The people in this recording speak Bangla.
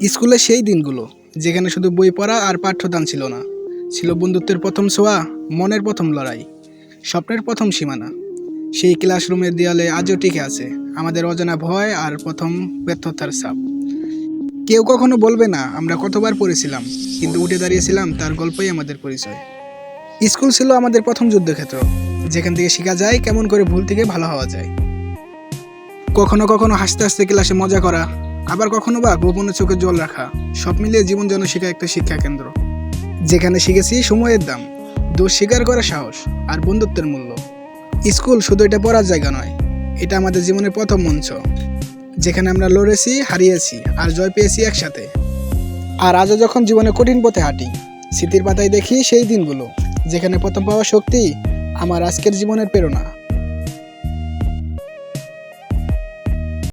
স্কুলে সেই দিনগুলো যেখানে শুধু বই পড়া আর পাঠ্যদান ছিল না, ছিল বন্ধুত্বের প্রথম ছোঁয়া, মনের প্রথম লড়াই, স্বপ্নের প্রথম সীমানা। সেই ক্লাসরুমের দেয়ালে আজও টিকে আছে আমাদের অজানা ভয় আর প্রথম ব্যর্থতার ছাপ। কেউ কখনো বলবে না আমরা কতবার পড়েছিলাম, কিন্তু উঠে দাঁড়িয়েছিলাম তার গল্পই আমাদের পরিচয়। স্কুল ছিল আমাদের প্রথম যুদ্ধক্ষেত্র, যেখান থেকে শেখা যায় কেমন করে ভুল থেকে ভালো হওয়া যায়। কখনো কখনো হাসতে হাসতে ক্লাসে মজা করা, আবার কখনো বা গোপনে চোখে জল রাখা, সব মিলিয়ে জীবন যেন শেখা একটা শিক্ষা কেন্দ্র, যেখানে শিখেছি সময়ের দাম, দোষ স্বীকার করার সাহস আর বন্ধুত্বের মূল্য। স্কুল শুধু এটা পড়ার জায়গা নয়, এটা আমাদের জীবনের প্রথম মঞ্চ, যেখানে আমরা লড়েছি, হারিয়েছি আর জয় পেয়েছি একসাথে। আর আজও যখন জীবনে কঠিন পথে হাঁটি, স্মৃতির পাতায় দেখি সেই দিনগুলো, যেখানে প্রথম পাওয়া শক্তি আমার আজকের জীবনের প্রেরণা।